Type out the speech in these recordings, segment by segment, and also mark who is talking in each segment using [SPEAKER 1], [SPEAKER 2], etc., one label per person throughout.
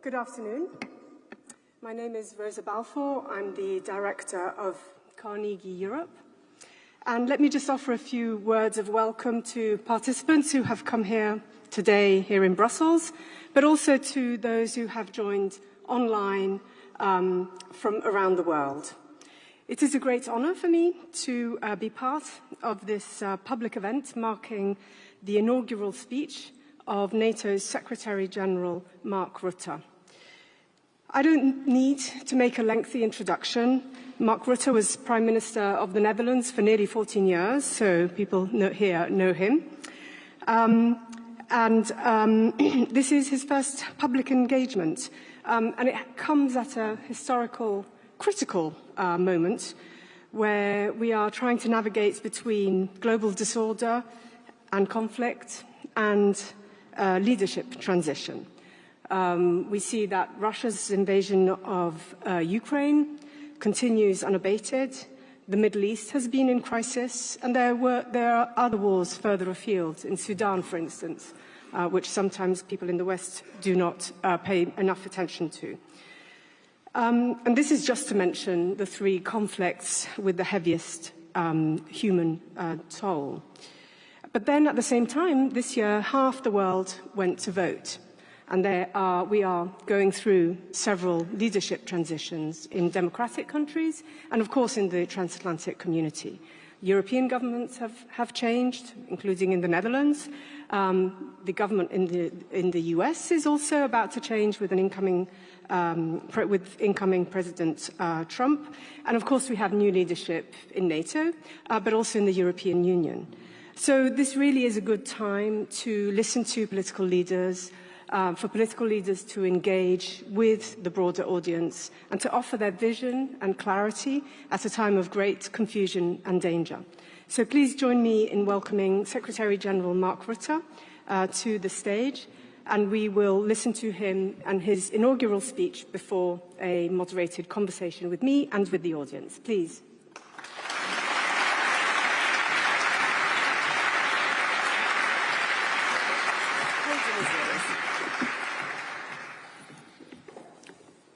[SPEAKER 1] Good afternoon. My name is Rosa Balfour. I'm the director of Carnegie Europe. And let me just offer a few words of welcome to participants who have come here today here in Brussels, but also to those who have joined online from around the world. It is a great honor for me to be part of this public event marking the inaugural speech of NATO's Secretary-General Mark Rutte. I don't need to make a lengthy introduction. Mark Rutte was Prime Minister of the Netherlands for nearly 14 years, so people here know him. This is his first public engagement, and it comes at a historical, critical moment where we are trying to navigate between global disorder and conflict and leadership transition. We see that Russia's invasion of Ukraine continues unabated. The Middle East has been in crisis, and there are other wars further afield, in Sudan, for instance, which sometimes people in the West do not pay enough attention to. And this is just to mention the three conflicts with the heaviest human toll. But then at the same time, this year, half the world went to vote. And we are going through several leadership transitions in democratic countries and, of course, in the transatlantic community. European governments have changed, including in the Netherlands. The government in the US is also about to change with incoming President Trump. And, of course, we have new leadership in NATO, but also in the European Union. So this really is a good time to listen to political leaders, for political leaders to engage with the broader audience and to offer their vision and clarity at a time of great confusion and danger. So please join me in welcoming Secretary-General Mark Rutte to the stage, and we will listen to him and his inaugural speech before a moderated conversation with me and with the audience. Please.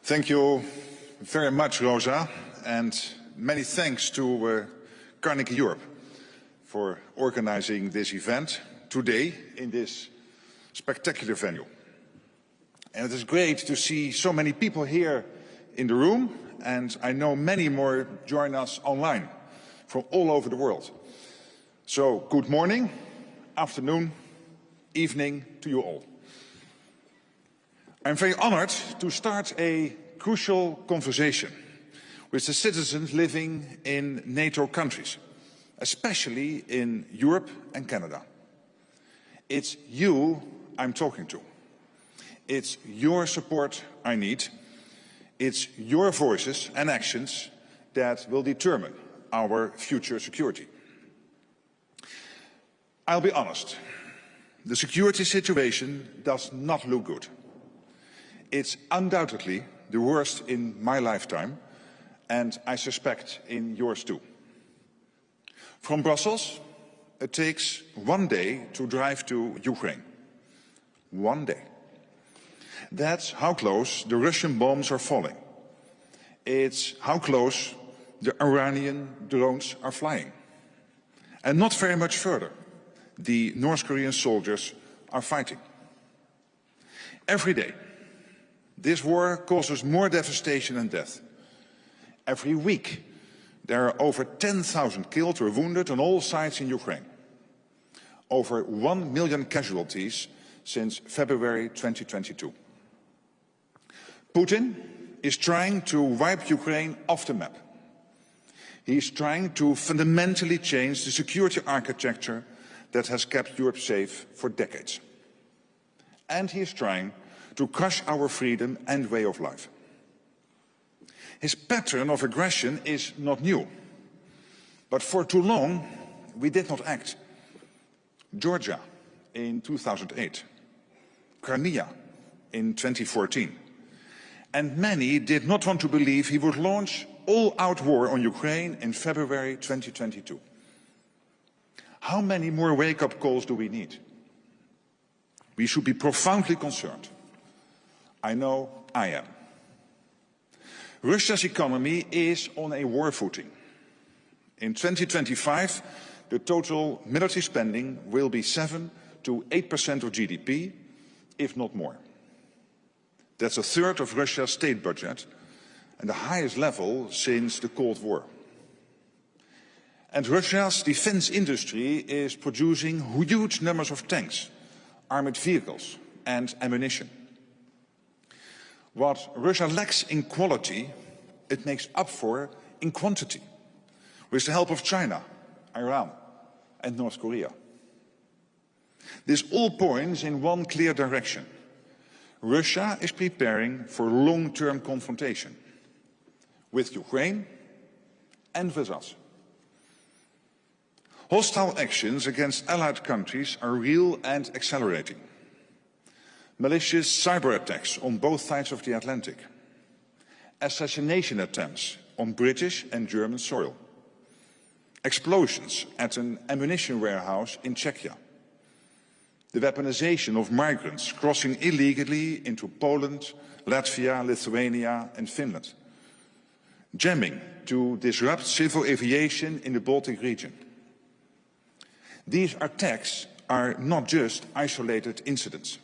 [SPEAKER 2] Thank you very much, Rosa, and many thanks to Carnegie Europe for organizing this event today in this spectacular venue. And it is great to see so many people here in the room, and I know many more join us online from all over the world. So good morning, afternoon, evening to you all. I'm very honored to start a crucial conversation with the citizens living in NATO countries, especially in Europe and Canada. It's you I'm talking to. It's your support I need. It's your voices and actions that will determine our future security. I'll be honest, the security situation does not look good. It's undoubtedly the worst in my lifetime, and I suspect in yours too. From Brussels, it takes one day to drive to Ukraine. One day. That's how close the Russian bombs are falling. It's how close the Iranian drones are flying. And not very much further, the North Korean soldiers are fighting. Every day, this war causes more devastation and death. Every week, there are over 10,000 killed or wounded on all sides in Ukraine. Over 1 million casualties since February 2022. Putin is trying to wipe Ukraine off the map. He is trying to fundamentally change the security architecture that has kept Europe safe for decades. And he is trying to crush our freedom and way of life. His pattern of aggression is not new. But for too long, we did not act. Georgia in 2008, Crimea in 2014. And many did not want to believe he would launch all-out war on Ukraine in February 2022. How many more wake-up calls do we need? We should be profoundly concerned. I know I am. Russia's economy is on a war footing. In 2025, the total military spending will be 7 to 8% of GDP, if not more. That's a third of Russia's state budget and the highest level since the Cold War. And Russia's defense industry is producing huge numbers of tanks, armored vehicles and ammunition. What Russia lacks in quality, it makes up for in quantity, with the help of China, Iran and North Korea. This all points in one clear direction. Russia is preparing for long-term confrontation with Ukraine and with us. Hostile actions against allied countries are real and accelerating. Malicious cyber attacks on both sides of the Atlantic. Assassination attempts on British and German soil. Explosions at an ammunition warehouse in Czechia. The weaponization of migrants crossing illegally into Poland, Latvia, Lithuania and Finland. Jamming to disrupt civil aviation in the Baltic region. These attacks are not just isolated incidents.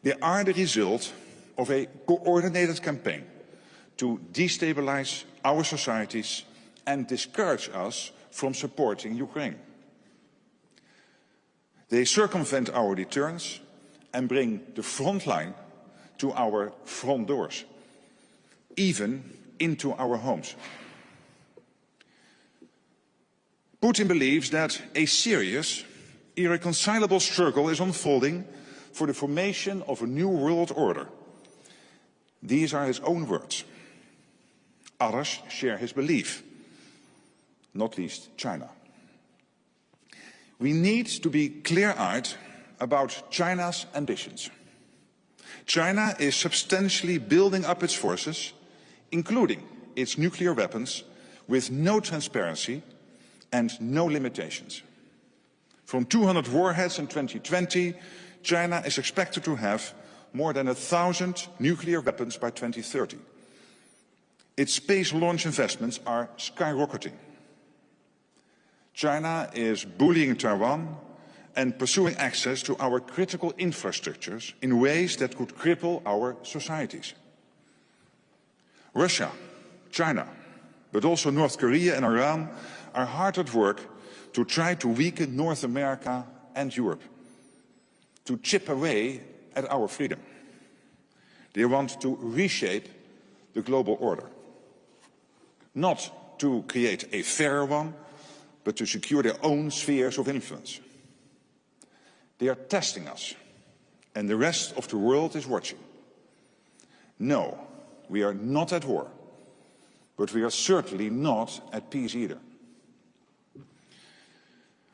[SPEAKER 2] They are the result of a coordinated campaign to destabilize our societies and discourage us from supporting Ukraine. They circumvent our deterrence and bring the front line to our front doors, even into our homes. Putin believes that a serious, irreconcilable struggle is unfolding for the formation of a new world order. These are his own words. Others share his belief, not least China. We need to be clear-eyed about China's ambitions. China is substantially building up its forces, including its nuclear weapons, with no transparency and no limitations. From 200 warheads in 2020, China is expected to have more than 1,000 nuclear weapons by 2030. Its space launch investments are skyrocketing. China is bullying Taiwan and pursuing access to our critical infrastructures in ways that could cripple our societies. Russia, China, but also North Korea and Iran are hard at work to try to weaken North America and Europe, to chip away at our freedom. They want to reshape the global order, not to create a fairer one, but to secure their own spheres of influence. They are testing us, and the rest of the world is watching. No, we are not at war, but we are certainly not at peace either.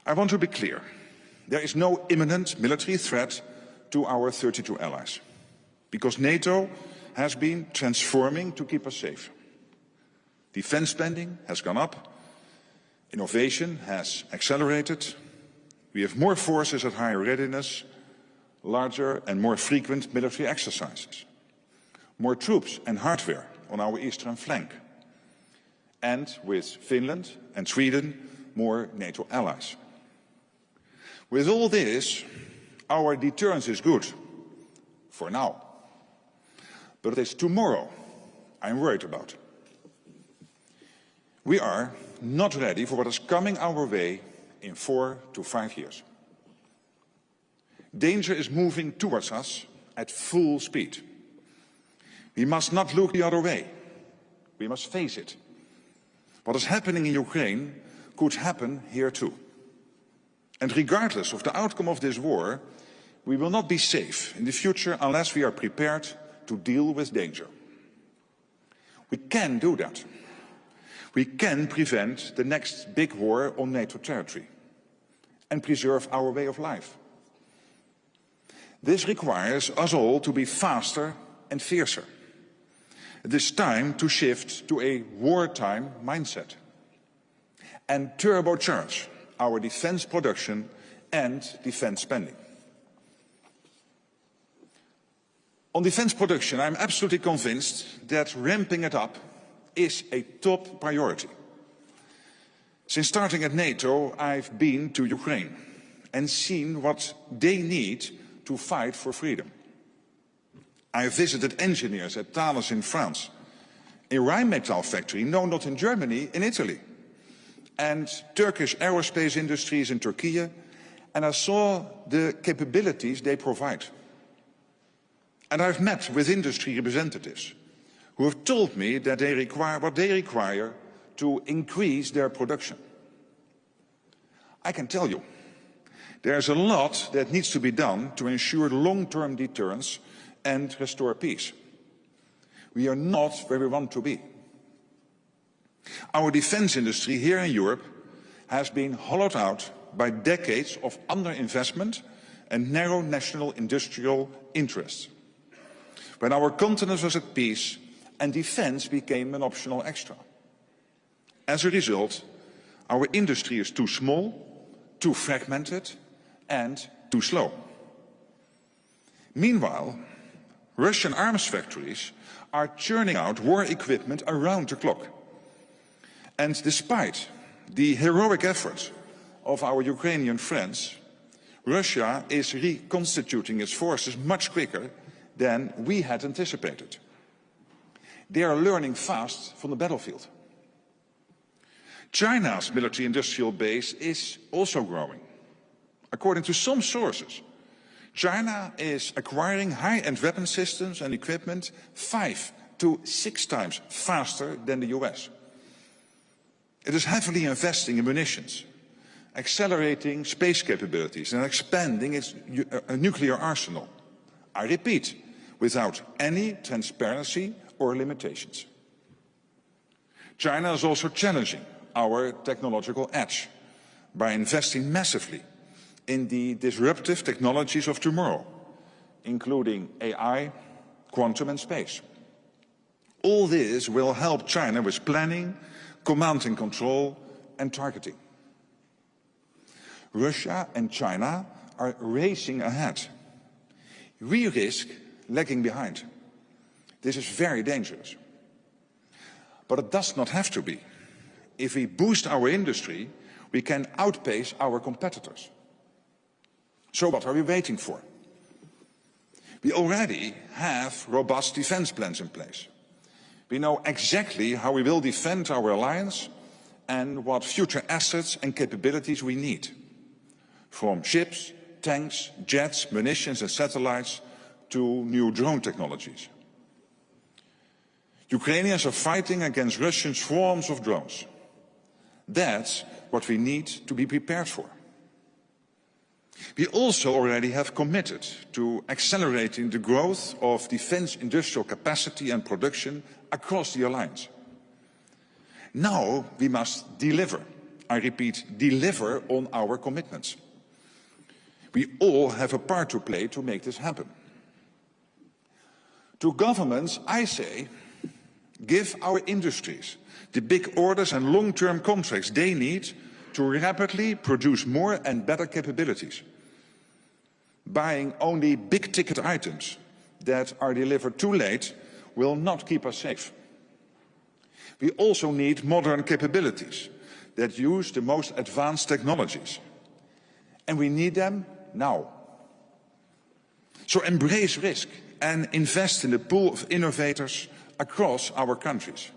[SPEAKER 2] I want to be clear. There is no imminent military threat to our 32 allies, because NATO has been transforming to keep us safe. Defense spending has gone up, innovation has accelerated, we have more forces at higher readiness, larger and more frequent military exercises, more troops and hardware on our eastern flank, and with Finland and Sweden, more NATO allies. With all this, our deterrence is good, for now. But it is tomorrow I'm worried about. We are not ready for what is coming our way in 4 to 5 years. Danger is moving towards us at full speed. We must not look the other way. We must face it. What is happening in Ukraine could happen here too. And regardless of the outcome of this war, we will not be safe in the future unless we are prepared to deal with danger. We can do that. We can prevent the next big war on NATO territory and preserve our way of life. This requires us all to be faster and fiercer. It is time to shift to a wartime mindset and turbocharge our defense production and defense spending. On defense production, I'm absolutely convinced that ramping it up is a top priority. Since starting at NATO, I've been to Ukraine and seen what they need to fight for freedom. I visited engineers at Thales in France, a Rheinmetall factory, no, not in Germany, in Italy, and Turkish aerospace industries in Turkey, and I saw the capabilities they provide. And I've met with industry representatives who have told me that they require to increase their production. I can tell you, there's a lot that needs to be done to ensure long-term deterrence and restore peace. We are not where we want to be. Our defense industry here in Europe has been hollowed out by decades of underinvestment and narrow national industrial interests. When our continent was at peace and defense became an optional extra. As a result, our industry is too small, too fragmented and too slow. Meanwhile, Russian arms factories are churning out war equipment around the clock. And despite the heroic efforts of our Ukrainian friends, Russia is reconstituting its forces much quicker than we had anticipated. They are learning fast from the battlefield. China's military-industrial base is also growing. According to some sources, China is acquiring high-end weapon systems and equipment 5 to 6 times faster than the US. It is heavily investing in munitions, accelerating space capabilities and expanding its nuclear arsenal. I repeat, without any transparency or limitations. China is also challenging our technological edge by investing massively in the disruptive technologies of tomorrow, including AI, quantum and space. All this will help China with planning, command and control and targeting. Russia and China are racing ahead. We risk lagging behind. This is very dangerous. But it does not have to be. If we boost our industry, we can outpace our competitors. So what are we waiting for? We already have robust defense plans in place. We know exactly how we will defend our alliance and what future assets and capabilities we need. From ships, tanks, jets, munitions and satellites to new drone technologies. Ukrainians are fighting against Russian swarms of drones. That's what we need to be prepared for. We also already have committed to accelerating the growth of defense industrial capacity and production across the alliance. Now we must deliver. I repeat, deliver on our commitments. We all have a part to play to make this happen. To governments, I say, give our industries the big orders and long-term contracts they need to rapidly produce more and better capabilities. Buying only big-ticket items that are delivered too late will not keep us safe. We also need modern capabilities that use the most advanced technologies. And we need them now. So embrace risk and invest in the pool of innovators across our countries.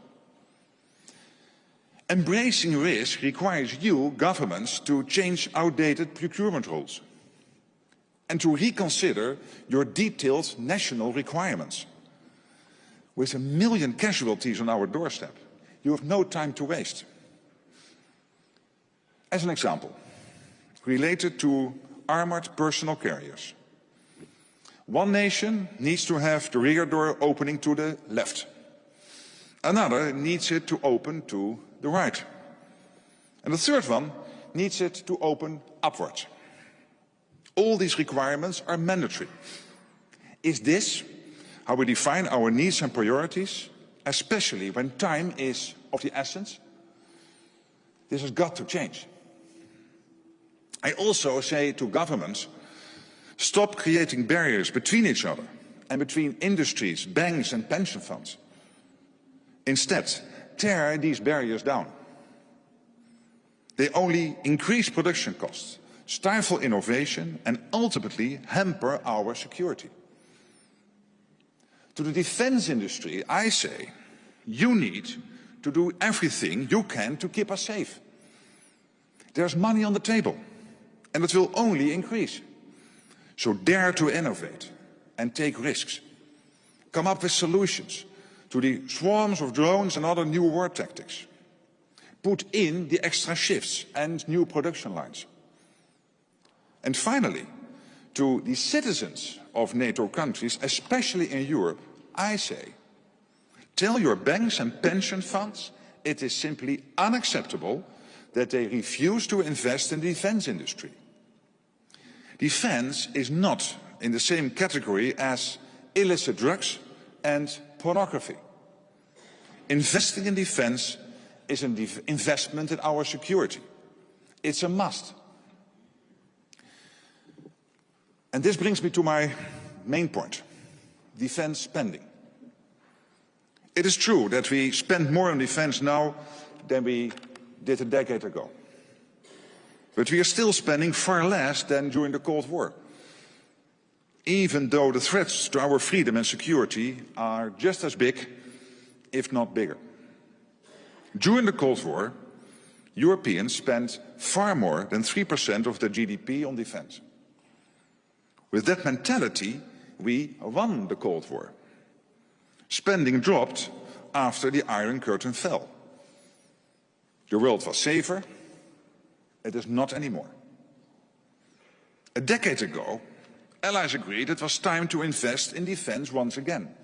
[SPEAKER 2] Embracing risk requires you, governments, to change outdated procurement rules and to reconsider your detailed national requirements. With 1 million casualties on our doorstep, you have no time to waste. As an example, related to armored personnel carriers. One nation needs to have the rear door opening to the left. Another needs it to open to the right. And the third one needs it to open upwards. All these requirements are mandatory. Is this how we define our needs and priorities, especially when time is of the essence? This has got to change. I also say to governments, stop creating barriers between each other and between industries, banks and pension funds. Instead, tear these barriers down. They only increase production costs, stifle innovation and ultimately hamper our security. To the defense industry, I say, you need to do everything you can to keep us safe. There's money on the table, and it will only increase. So dare to innovate and take risks. Come up with solutions to the swarms of drones and other new war tactics. Put in the extra shifts and new production lines. And finally, to the citizens of NATO countries, especially in Europe, I say, tell your banks and pension funds it is simply unacceptable that they refuse to invest in the defense industry. Defense is not in the same category as illicit drugs and pornography. Investing in defense is an investment in our security. It's a must. And this brings me to my main point, defense spending. It is true that we spend more on defense now than we did a decade ago. But we are still spending far less than during the Cold War, even though the threats to our freedom and security are just as big, if not bigger. During the Cold War, Europeans spent far more than 3% of their GDP on defense. With that mentality, we won the Cold War. Spending dropped after the Iron Curtain fell. The world was safer. It is not anymore. A decade ago, allies agreed it was time to invest in defense once again.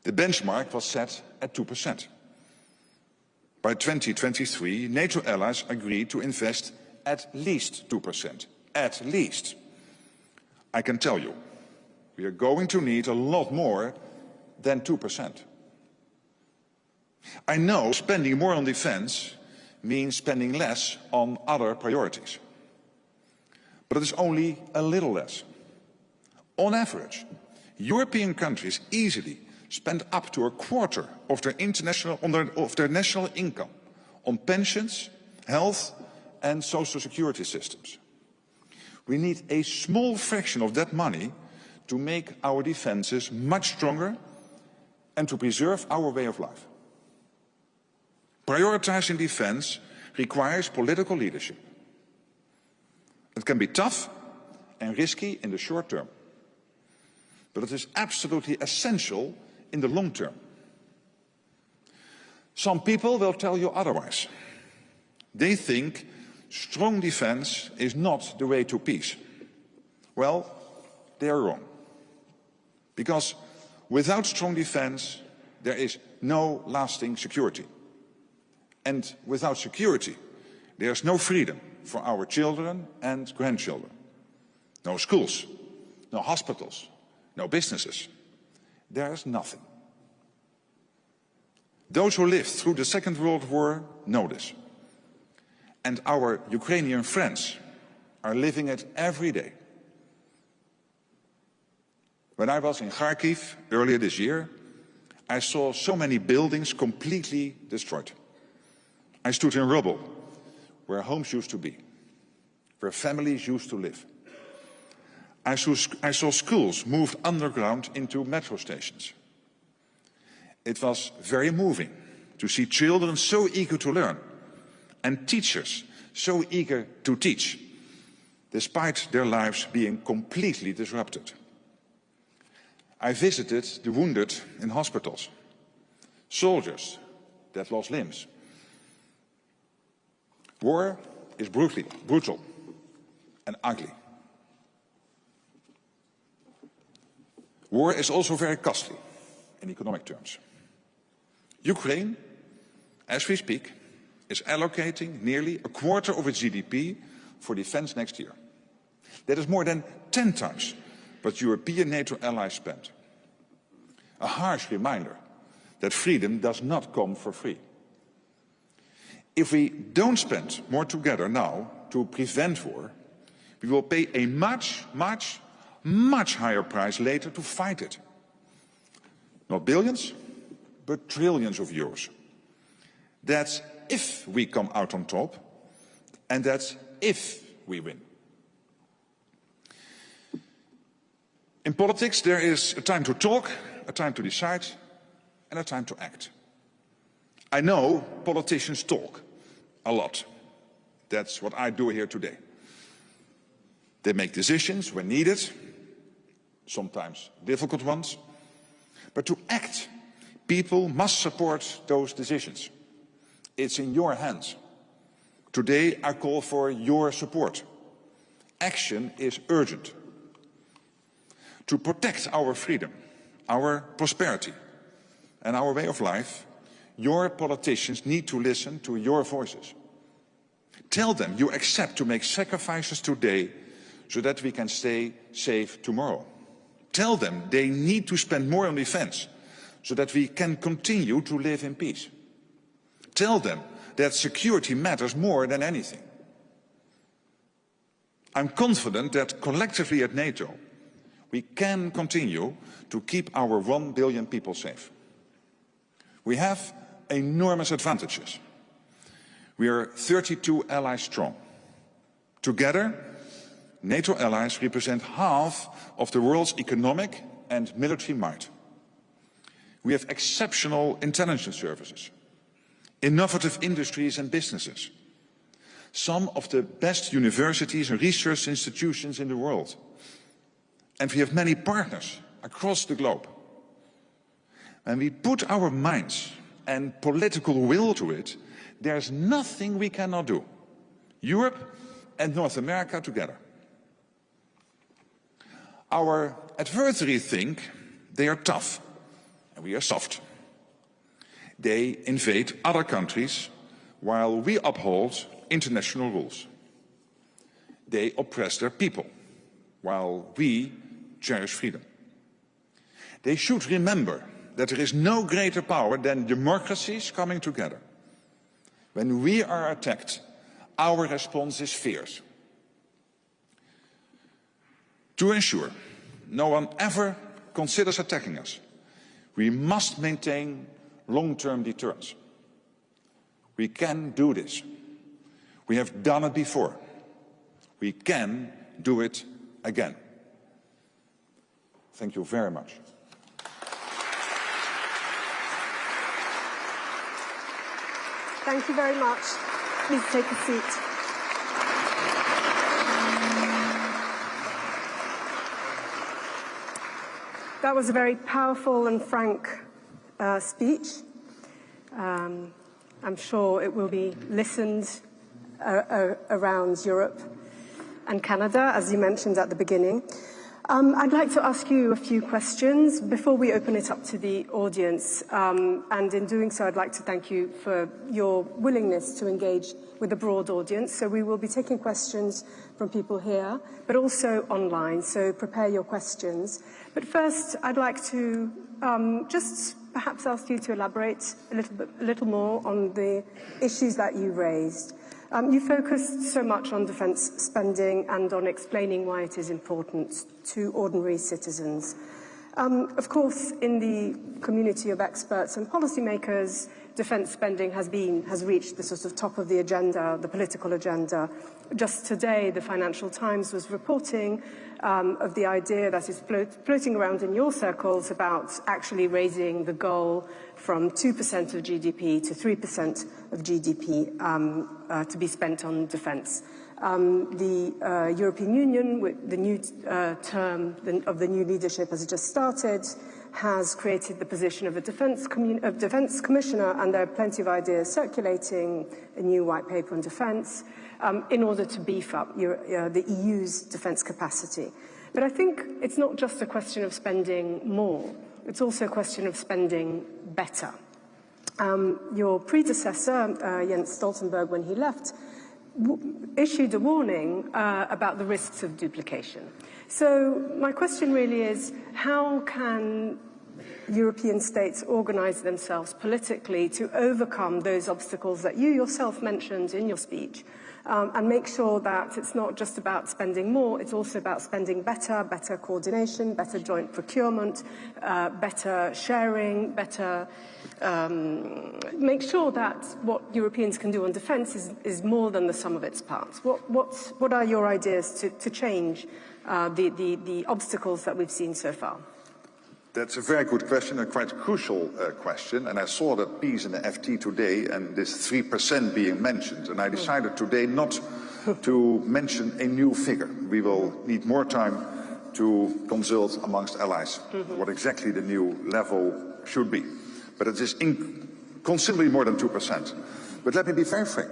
[SPEAKER 2] The benchmark was set at 2%. By 2023, NATO allies agreed to invest at least 2%. At least. I can tell you, we are going to need a lot more than 2%. I know spending more on defense means spending less on other priorities. But it is only a little less. On average, European countries easily spend up to a quarter of their national income on pensions, health and social security systems. We need a small fraction of that money to make our defenses much stronger and to preserve our way of life. Prioritizing defense requires political leadership. It can be tough and risky in the short term, but it is absolutely essential in the long term. Some people will tell you otherwise. They think strong defense is not the way to peace. Well, they are wrong. Because without strong defense, there is no lasting security. And without security, there is no freedom for our children and grandchildren. No schools, no hospitals, no businesses. There is nothing. Those who lived through the Second World War know this. And our Ukrainian friends are living it every day. When I was in Kharkiv earlier this year, I saw so many buildings completely destroyed. I stood in rubble, where homes used to be, where families used to live. I saw schools moved underground into metro stations. It was very moving to see children so eager to learn and teachers so eager to teach, despite their lives being completely disrupted. I visited the wounded in hospitals, soldiers that lost limbs. War is brutal and ugly. War is also very costly in economic terms. Ukraine, as we speak, is allocating nearly a quarter of its GDP for defense next year. That is more than 10 times what European NATO allies spend. A harsh reminder that freedom does not come for free. If we don't spend more together now to prevent war, we will pay a much, much much higher price later to fight it. Not billions, but trillions of euros. That's if we come out on top, and that's if we win. In politics, there is a time to talk, a time to decide, and a time to act. I know politicians talk a lot. That's what I do here today. They make decisions when needed, sometimes difficult ones. But to act, people must support those decisions. It's in your hands. Today I call for your support. Action is urgent. To protect our freedom, our prosperity, and our way of life, your politicians need to listen to your voices. Tell them you accept to make sacrifices today so that we can stay safe tomorrow. Tell them they need to spend more on defense so that we can continue to live in peace. Tell them that security matters more than anything. I'm confident that collectively at NATO, we can continue to keep our 1 billion people safe. We have enormous advantages. We are 32 allies strong. Together, NATO allies represent half of the world's economic and military might. We have exceptional intelligence services, innovative industries and businesses, some of the best universities and research institutions in the world. And we have many partners across the globe. When we put our minds and political will to it, there's nothing we cannot do. Europe and North America together. Our adversaries think they are tough and we are soft. They invade other countries while we uphold international rules. They oppress their people while we cherish freedom. They should remember that there is no greater power than democracies coming together. When we are attacked, our response is fierce. To ensure no one ever considers attacking us, we must maintain long-term deterrence. We can do this. We have done it before. We can do it again. Thank you very much.
[SPEAKER 1] Thank you very much. Please take a seat. That was a very powerful and frank speech. I'm sure it will be listened around Europe and Canada, as you mentioned at the beginning. I'd like to ask you a few questions before we open it up to the audience. And in doing so, I'd like to thank you for your willingness to engage with a broad audience. So we will be taking questions from people here, but also online. So prepare your questions. But first, I'd like to just perhaps ask you to elaborate a little more on the issues that you raised. You focused so much on defence spending and on explaining why it is important to ordinary citizens. Of course, in the community of experts and policymakers, defence spending has reached the sort of top of the agenda, the political agenda. Just today, the Financial Times was reporting of the idea that is floating around in your circles about actually raising the goal from 2% of GDP to 3% of GDP to be spent on defence. The European Union, with the new term of the new leadership as it just started, has created the position of a defence commissioner, and there are plenty of ideas circulating, a new white paper on defence, in order to beef up the EU's defence capacity. But I think it's not just a question of spending more, it's also a question of spending better. Your predecessor, Jens Stoltenberg, when he left, issued a warning about the risks of duplication. So my question really is, how can European states organise themselves politically to overcome those obstacles that you yourself mentioned in your speech, and make sure that it's not just about spending more, it's also about spending better, better coordination, better joint procurement, better sharing, better make sure that what Europeans can do on defence is more than the sum of its parts. What are your ideas to change the obstacles that we've seen so far?
[SPEAKER 2] That's a very good question, a quite crucial question, and I saw that piece in the FT today and this 3% being mentioned, and I decided today not to mention a new figure. We will need more time to consult amongst allies what exactly the new level should be. But it is considerably more than 2%. But let me be very frank.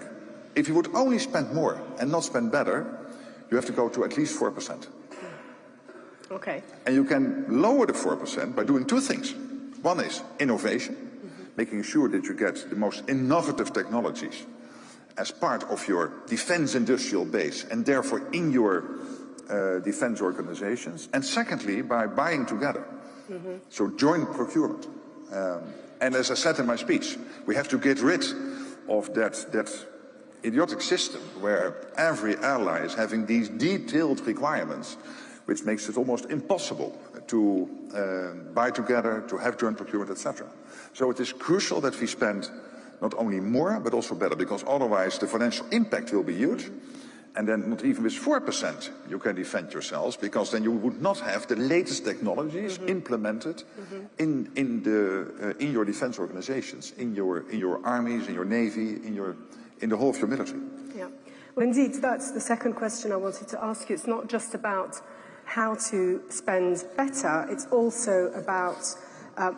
[SPEAKER 2] If you would only spend more and not spend better, you have to go to at least 4%.
[SPEAKER 1] Okay.
[SPEAKER 2] And you can lower the 4% by doing two things. One is innovation, making sure that you get the most innovative technologies as part of your defense industrial base and therefore in your defense organizations. And secondly, by buying together. So joint procurement. And as I said in my speech, we have to get rid of that idiotic system where every ally is having these detailed requirements, which makes it almost impossible to buy together, to have joint procurement, etc. So it is crucial that we spend not only more, but also better, because otherwise the financial impact will be huge. And then not even with 4% you can defend yourselves, because then you would not have the latest technologies implemented in your defense organizations, in your armies, in your navy, in the whole of your military.
[SPEAKER 1] Yeah. Well, indeed, that's the second question I wanted to ask you. It's not just about how to spend better, it's also about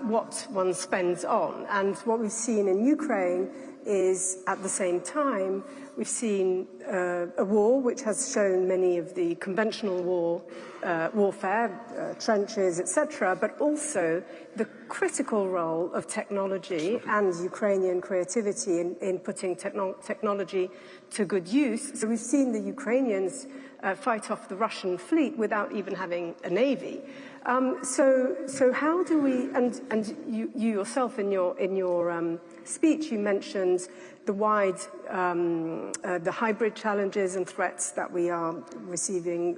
[SPEAKER 1] what one spends on. And what we've seen in Ukraine is, at the same time, we've seen a war which has shown many of the conventional warfare, trenches, etc., but also the critical role of technology and Ukrainian creativity in putting technology to good use. So we've seen the Ukrainians fight off the Russian fleet without even having a navy. So how do we? And you yourself in your speech, you mentioned the the hybrid challenges and threats that we are receiving.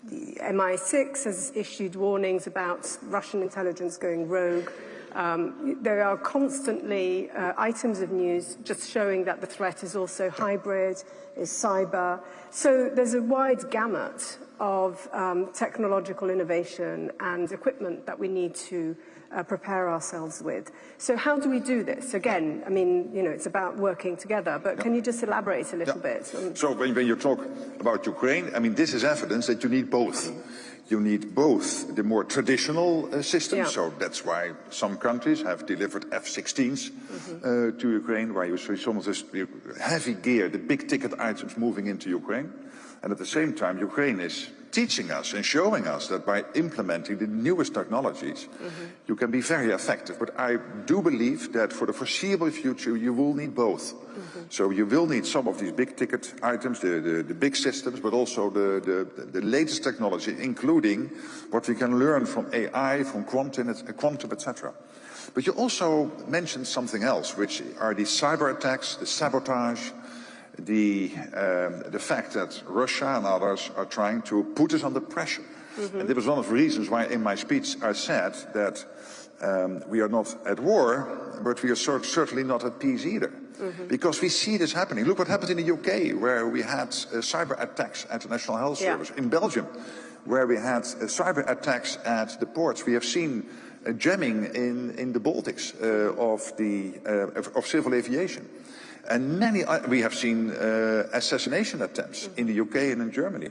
[SPEAKER 1] The MI6 has issued warnings about Russian intelligence going rogue. There are constantly items of news just showing that the threat is also hybrid, is cyber. So there's a wide gamut of technological innovation and equipment that we need to prepare ourselves with. So how do we do this? Again, I mean, you know, it's about working together, but can you just elaborate a little bit?
[SPEAKER 2] So when you talk about Ukraine, I mean, this is evidence that you need both. You need both the more traditional systems, so that's why some countries have delivered F-16s to Ukraine, where you see some of this heavy gear, the big-ticket items moving into Ukraine. And at the same time, Ukraine is teaching us and showing us that by implementing the newest technologies, you can be very effective. But I do believe that for the foreseeable future, you will need both. So you will need some of these big-ticket items, the big systems, but also the latest technology, including what we can learn from AI, from quantum, etc. But you also mentioned something else, which are the cyber attacks, the sabotage, the fact that Russia and others are trying to put us under pressure. And that was one of the reasons why in my speech I said that we are not at war, but we are certainly not at peace either. Because we see this happening. Look what happened in the UK, where we had cyber attacks at the National Health Service. In Belgium, where we had cyber attacks at the ports. We have seen jamming in the Baltics of civil aviation. And we have seen assassination attempts in the UK and in Germany.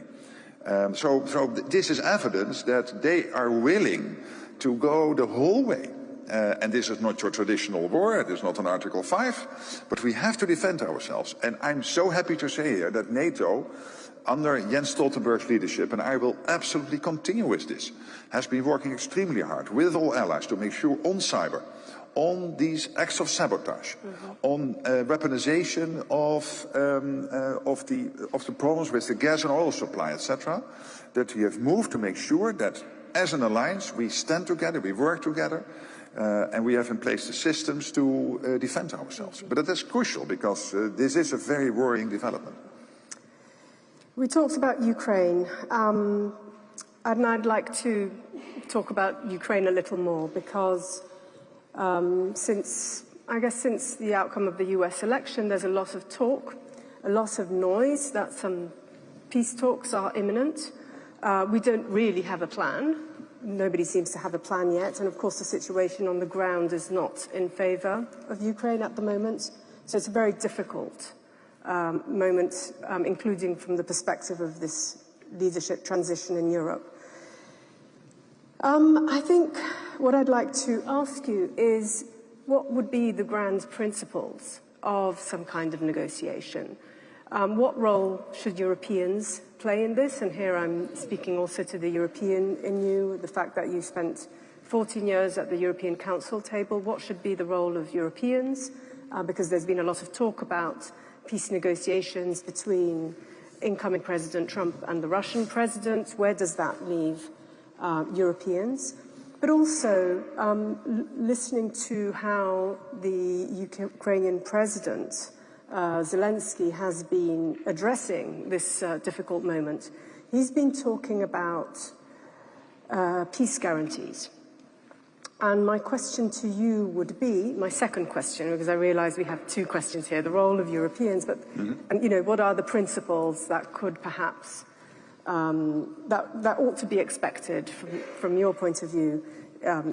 [SPEAKER 2] So this is evidence that they are willing to go the whole way. And this is not your traditional war, it is not an Article 5, but we have to defend ourselves. And I'm so happy to say here that NATO, under Jens Stoltenberg's leadership, and I will absolutely continue with this, has been working extremely hard with all allies to make sure on cyber, on these acts of sabotage, on weaponization of the problems with the gas and oil supply, etc., that we have moved to make sure that as an alliance, we stand together, we work together, and we have in place the systems to defend ourselves. But that is crucial because this is a very worrying development.
[SPEAKER 1] We talked about Ukraine, and I'd like to talk about Ukraine a little more because since the outcome of the US election, there's a lot of talk, a lot of noise that some peace talks are imminent. We don't really have a plan. Nobody seems to have a plan yet. And of course, the situation on the ground is not in favor of Ukraine at the moment. So it's a very difficult moment, including from the perspective of this leadership transition in Europe. I think what I'd like to ask you is what would be the grand principles of some kind of negotiation? What role should Europeans play in this? And here I'm speaking also to the European in you, the fact that you spent 14 years at the European Council table. What should be the role of Europeans? Because there's been a lot of talk about peace negotiations between incoming President Trump and the Russian president. Where does that leave Europeans? But also listening to how the Ukrainian president Zelensky has been addressing this difficult moment. He's been talking about peace guarantees. And my question to you would be, my second question, because I realize we have two questions here, the role of Europeans, but and, you know, what are the principles that could perhaps, that ought to be expected from your point of view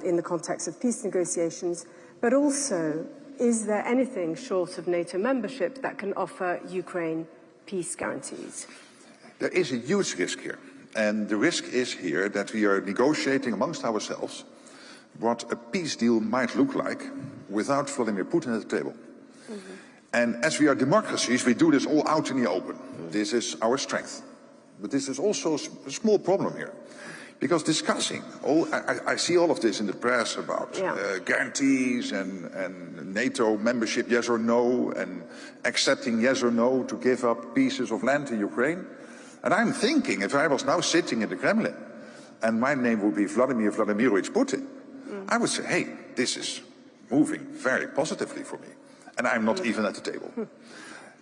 [SPEAKER 1] in the context of peace negotiations, but also, is there anything short of NATO membership that can offer Ukraine peace guarantees?
[SPEAKER 2] There is a huge risk here. And the risk is here that we are negotiating amongst ourselves what a peace deal might look like without Vladimir Putin at the table. And as we are democracies, we do this all out in the open. This is our strength. But this is also a small problem here. Because discussing, I see all of this in the press about guarantees and NATO membership, yes or no, and accepting yes or no to give up pieces of land to Ukraine. And I'm thinking, if I was now sitting in the Kremlin and my name would be Vladimir Vladimirovich Putin, I would say, hey, this is moving very positively for me. And I'm not even at the table.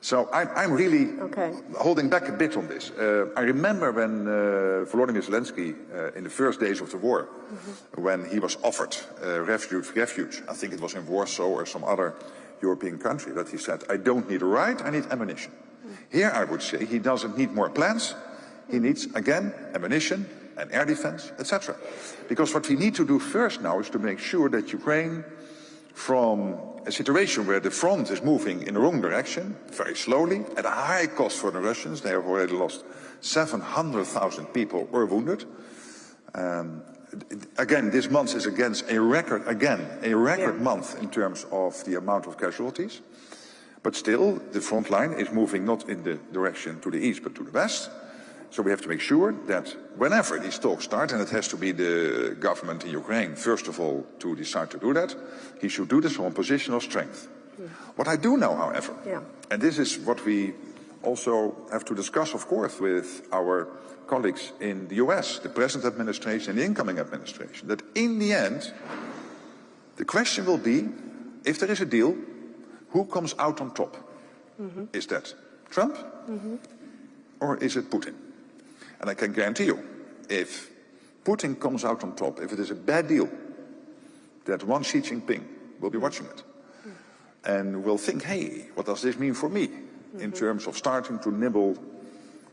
[SPEAKER 2] So I'm really holding back a bit on this. I remember when Volodymyr Zelensky, in the first days of the war, when he was offered refuge, I think it was in Warsaw or some other European country, that he said, I don't need a right, I need ammunition. Here I would say he doesn't need more plans, he needs, again, ammunition and air defense, etc. Because what we need to do first now is to make sure that Ukraine, from a situation where the front is moving in the wrong direction, very slowly, at a high cost for the Russians. They have already lost 700,000 people or wounded. Again, this month is a record month in terms of the amount of casualties. But still, the front line is moving not in the direction to the east, but to the west. So we have to make sure that whenever these talks start, and it has to be the government in Ukraine, first of all, to decide to do that, he should do this from a position of strength. What I do know, however, and this is what we also have to discuss, of course, with our colleagues in the US, the present administration and the incoming administration, that in the end, the question will be, if there is a deal, who comes out on top? Is that Trump or is it Putin? And I can guarantee you, if Putin comes out on top, if it is a bad deal, that one Xi Jinping will be watching it. And will think, hey, what does this mean for me? In terms of starting to nibble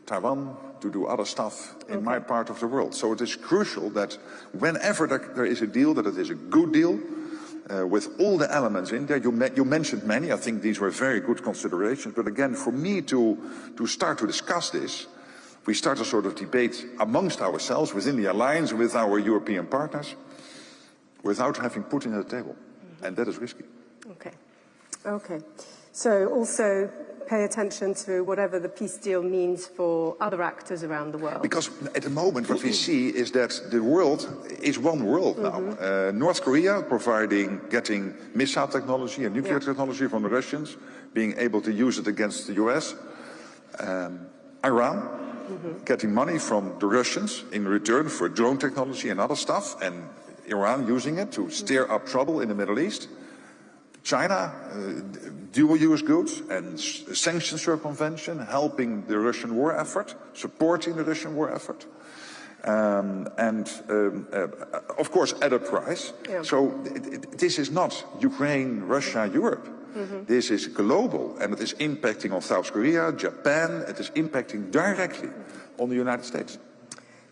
[SPEAKER 2] Taiwan, to do other stuff in my part of the world. So it is crucial that whenever there is a deal, that it is a good deal, with all the elements in there. You mentioned many, I think these were very good considerations. But again, for me to start to discuss this, we start a sort of debate amongst ourselves, within the alliance, with our European partners, without having Putin at the table. And that is risky.
[SPEAKER 1] Okay. So also pay attention to whatever the peace deal means for other actors around the world.
[SPEAKER 2] Because at the moment what we see is that the world is one world now. North Korea getting missile technology and nuclear technology from the Russians, being able to use it against the US. Iran getting money from the Russians in return for drone technology and other stuff, and Iran using it to stir up trouble in the Middle East. China, dual-use goods and sanctions circumvention, helping the Russian war effort, supporting the Russian war effort. Of course, at a price. Yeah. So this is not Ukraine, Russia, Europe. This is global, and it is impacting on South Korea, Japan. It is impacting directly on the United States.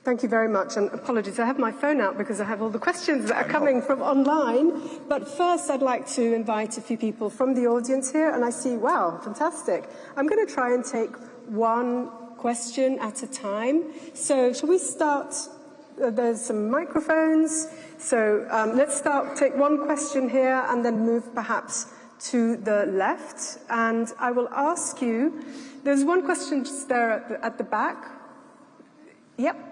[SPEAKER 1] Thank you very much, and apologies, I have my phone out because I have all the questions that are coming from online. But first, I'd like to invite a few people from the audience here, and I see, wow, fantastic. I'm going to try and take one question at a time. So, shall we start? There's some microphones. So, let's take one question here and then move perhaps to the left. And I will ask you, there's one question just there at the back. Yep.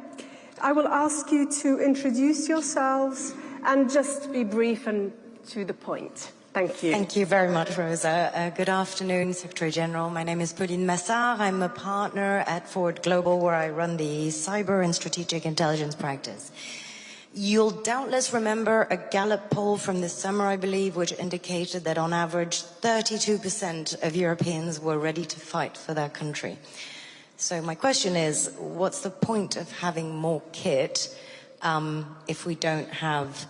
[SPEAKER 1] I will ask you to introduce yourselves and just be brief and to the point. Thank you.
[SPEAKER 3] Thank you very much, Rosa. Good afternoon, Secretary General. My name is Pauline Massard. I'm a partner at Forward Global, where I run the cyber and strategic intelligence practice. You'll doubtless remember a Gallup poll from this summer, I believe, which indicated that on average 32% of Europeans were ready to fight for their country. So my question is, what's the point of having more kit if we don't have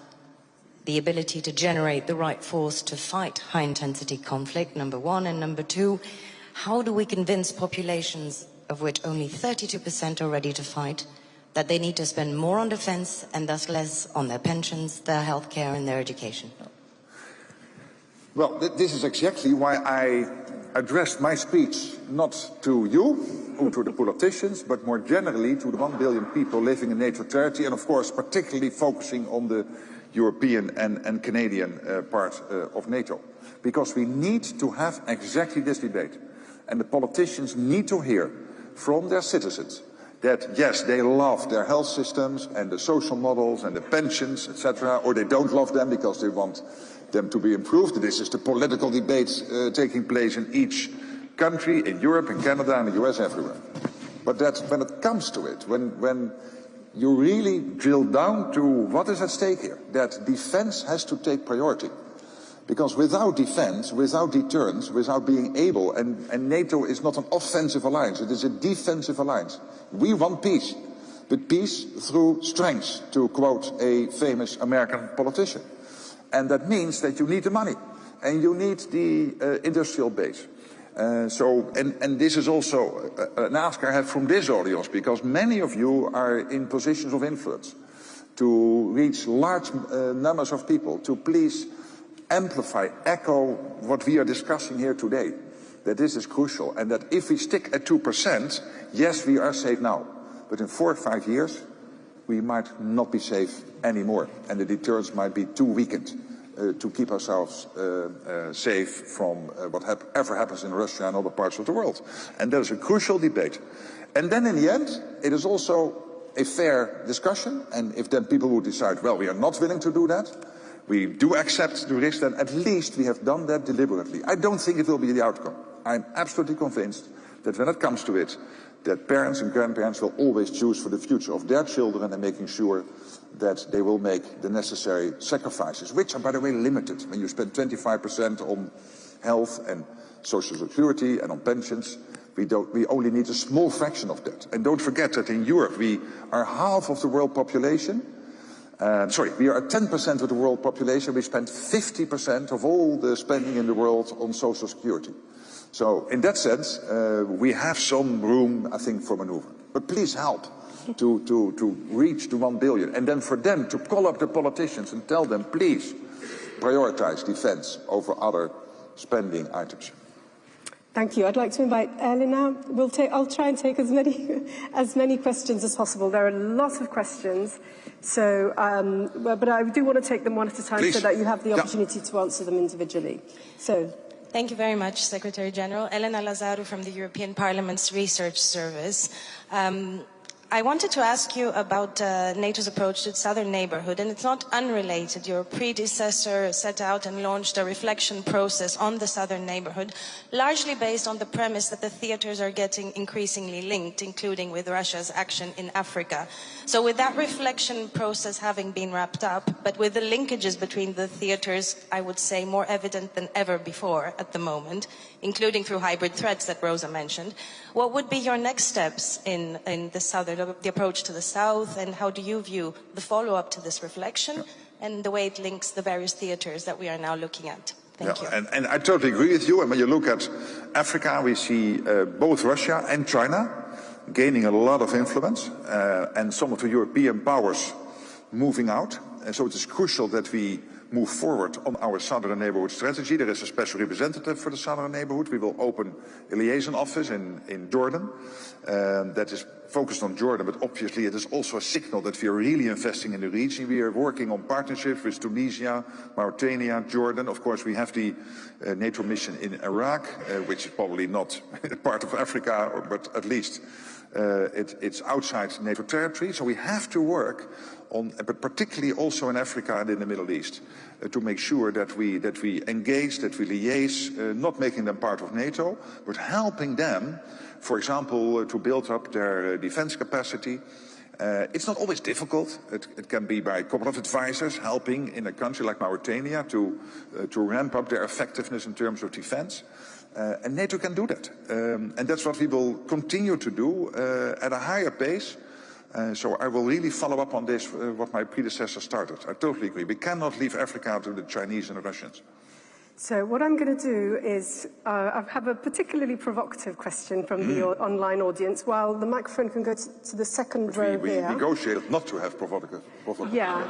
[SPEAKER 3] the ability to generate the right force to fight high-intensity conflict, number one? And number two, how do we convince populations, of which only 32% are ready to fight, that they need to spend more on defense and thus less on their pensions, their healthcare and their education?
[SPEAKER 2] Well, this is exactly why I addressed my speech not to you or to the politicians, but more generally to the 1 billion people living in NATO territory, and of course particularly focusing on the European and Canadian part of NATO. Because we need to have exactly this debate. And the politicians need to hear from their citizens that yes, they love their health systems and the social models and the pensions, etc., or they don't love them because they want them to be improved. This is the political debate taking place in each country, in Europe, in Canada, in the US, everywhere. But that when it comes to it, when you really drill down to what is at stake here, that defense has to take priority. Because without defense, without deterrence, without being able, and NATO is not an offensive alliance, it is a defensive alliance. We want peace, but peace through strength, to quote a famous American politician. And that means that you need the money, and you need the industrial base. And this is also an ask I have from this audience, because many of you are in positions of influence to reach large numbers of people, to please amplify, echo what we are discussing here today, that this is crucial, and that if we stick at 2%, yes, we are safe now, but in 4 or 5 years, we might not be safe anymore, and the deterrence might be too weakened to keep ourselves safe from whatever happens in Russia and other parts of the world. And that is a crucial debate. And then in the end, it is also a fair discussion, and if then people would decide, well, we are not willing to do that, we do accept the risk, then at least we have done that deliberately. I don't think it will be the outcome. I'm absolutely convinced that when it comes to it, that parents and grandparents will always choose for the future of their children and making sure that they will make the necessary sacrifices, which are, by the way, limited. When you spend 25% on health and social security and on pensions, we only need a small fraction of that. And don't forget that in Europe we are half of the world population. We are at 10% of the world population. We spend 50% of all the spending in the world on social security. So in that sense, we have some room, I think, for maneuver. But please help to reach the 1 billion. And then for them to call up the politicians and tell them, please prioritize defense over other spending items.
[SPEAKER 1] Thank you. I'd like to invite Elena. I'll try and take as many questions as possible. There are a lot of questions, so but I do want to take them one at a time, please, so that you have the opportunity to answer them individually. So.
[SPEAKER 3] Thank you very much, Secretary General. Elena Lazaru from the European Parliament's Research Service. I wanted to ask you about NATO's approach to the southern neighborhood, and it's not unrelated. Your predecessor set out and launched a reflection process on the southern neighborhood, largely based on the premise that the theaters are getting increasingly linked, including with Russia's action in Africa. So with that reflection process having been wrapped up, but with the linkages between the theaters, I would say, more evident than ever before at the moment, including through hybrid threats that Rosa mentioned, what would be your next steps in the southern, the approach to the south, and how do you view the follow-up to this reflection and the way it links the various theaters that we are now looking at? Thank you.
[SPEAKER 2] And I totally agree with you. And when you look at Africa, we see both Russia and China gaining a lot of influence, and some of the European powers moving out. And so it is crucial that we move forward on our southern neighborhood strategy. There is a special representative for the southern neighborhood. We will open a liaison office in Jordan that is focused on Jordan, but obviously it is also a signal that we are really investing in the region. We are working on partnerships with Tunisia, Mauritania, Jordan. Of course, we have the NATO mission in Iraq, which is probably not part of Africa, but at least it's outside NATO territory. So we have to work on, but particularly also in Africa and in the Middle East, to make sure that we engage, that we liaise, not making them part of NATO, but helping them, for example, to build up their defense capacity. It's not always difficult. It can be by a couple of advisors helping in a country like Mauritania to ramp up their effectiveness in terms of defense. And NATO can do that. And that's what we will continue to do at a higher pace. So I will really follow up on this, what my predecessor started. I totally agree. We cannot leave Africa to the Chinese and the Russians.
[SPEAKER 1] So what I'm going to do is I have a particularly provocative question from the online audience. While the microphone can go to the second row
[SPEAKER 2] we
[SPEAKER 1] here.
[SPEAKER 2] We negotiated not to have provocative.
[SPEAKER 1] Yeah.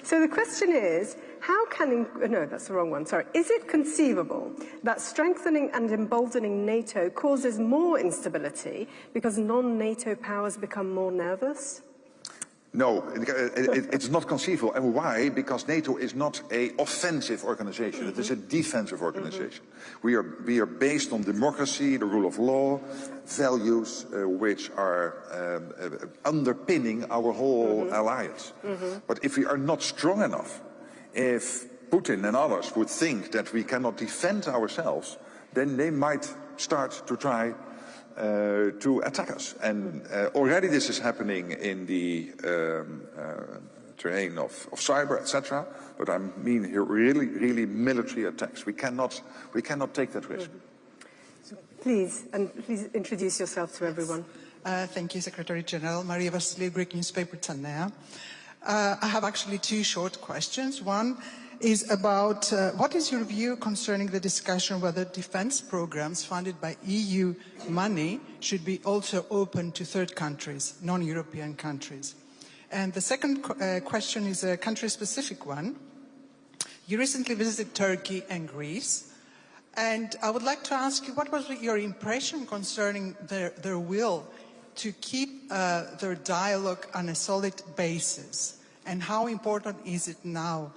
[SPEAKER 1] So the question is, how can, no, that's the wrong one, sorry. Is it conceivable that strengthening and emboldening NATO causes more instability because non-NATO powers become more nervous?
[SPEAKER 2] No, it's not conceivable. And why? Because NATO is not an offensive organization. It is a defensive organization. We are based on democracy, the rule of law, values which are underpinning our whole alliance. But if we are not strong enough, if Putin and others would think that we cannot defend ourselves, then they might start to try to attack us. And already this is happening in the terrain of cyber, etc. But I mean here really military attacks. We cannot take that risk.
[SPEAKER 1] So please introduce yourself to everyone.
[SPEAKER 4] Thank you, Secretary General. Maria Vassiliou, Greek newspaper Tsanea. I have actually two short questions. One is about what is your view concerning the discussion whether defense programs funded by EU money should be also open to third countries, non-European countries? And the second question is a country-specific one. You recently visited Turkey and Greece, and I would like to ask you, what was your impression concerning their will to keep their dialogue on a solid basis, and how important is it now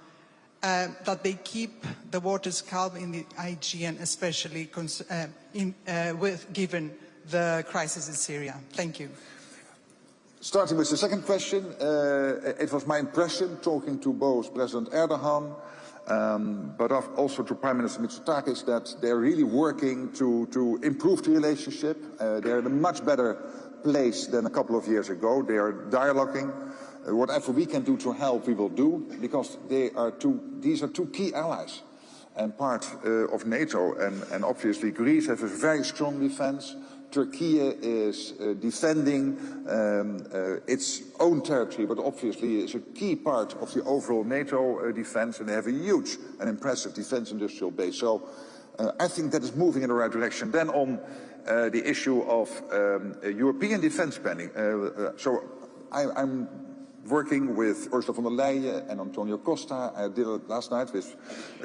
[SPEAKER 4] that they keep the waters calm in the Aegean, especially given the crisis in Syria? Thank you.
[SPEAKER 2] Starting with the second question, it was my impression, talking to both President Erdogan, but also to Prime Minister Mitsotakis, that they're really working to improve the relationship. They're in a much better place than a couple of years ago. They are dialoguing. Whatever we can do to help, we will do, because these are two key allies and part of NATO. And obviously Greece has a very strong defense. Turkey is defending its own territory, but obviously is a key part of the overall NATO defense, and they have a huge and impressive defense industrial base. So I think that is moving in the right direction. Then on the issue of European defense spending, so I'm working with Ursula von der Leyen and Antonio Costa. I did it last night with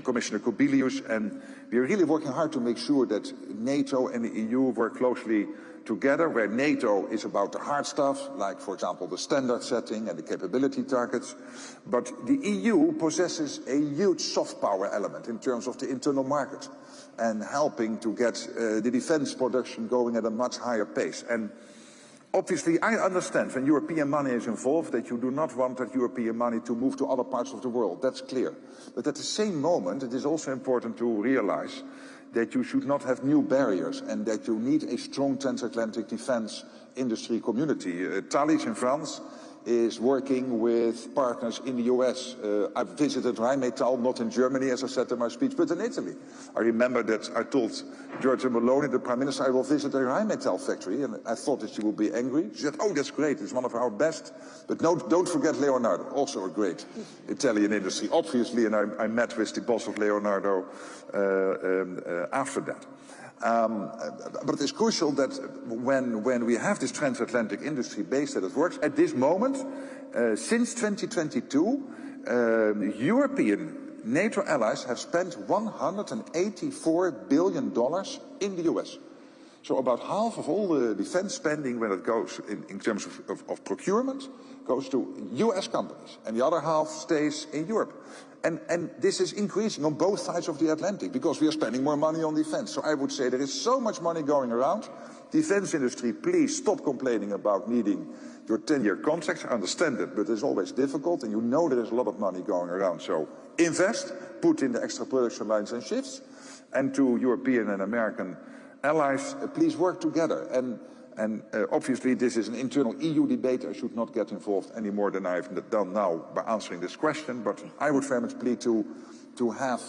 [SPEAKER 2] Commissioner Kubilius, and we are really working hard to make sure that NATO and the EU work closely together, where NATO is about the hard stuff, like, for example, the standard setting and the capability targets. But the EU possesses a huge soft power element in terms of the internal market and helping to get the defense production going at a much higher pace. And obviously, I understand when European money is involved that you do not want that European money to move to other parts of the world. That's clear. But at the same moment, it is also important to realize that you should not have new barriers and that you need a strong transatlantic defense industry community. Thalys in France is working with partners in the US. I've visited Rheinmetall, not in Germany, as I said in my speech, but in Italy. I remember that I told Giorgia Meloni, the Prime Minister, I will visit a Rheinmetall factory, and I thought that she would be angry. She said, oh, that's great, it's one of our best. But no, don't forget Leonardo, also a great Italian industry, obviously, and I met with the boss of Leonardo after that. But it is crucial that when we have this transatlantic industry base that it works, at this moment, since 2022, European NATO allies have spent $184 billion in the US. So about half of all the defense spending when it goes in terms of procurement goes to US companies, and the other half stays in Europe. And this is increasing on both sides of the Atlantic because we are spending more money on defense. So I would say there is so much money going around. Defense industry, please stop complaining about needing your 10-year contracts. I understand it, but it's always difficult, and you know there is a lot of money going around. So invest, put in the extra production lines and shifts, and to European and American allies, please work together. And obviously this is an internal EU debate. I should not get involved any more than I've done now by answering this question, but I would very much plead to have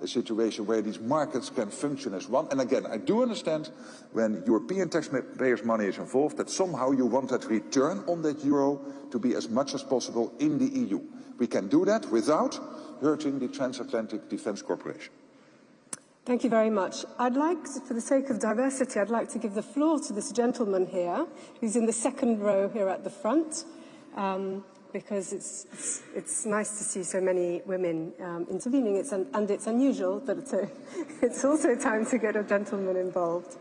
[SPEAKER 2] a situation where these markets can function as one. And again, I do understand when European taxpayers' money is involved that somehow you want that return on that euro to be as much as possible in the EU. We can do that without hurting the transatlantic defense cooperation.
[SPEAKER 1] Thank you very much. I'd like, for the sake of diversity, I'd like to give the floor to this gentleman here, who's in the second row here at the front, because it's nice to see so many women intervening. And it's unusual, but it's also time to get a gentleman involved.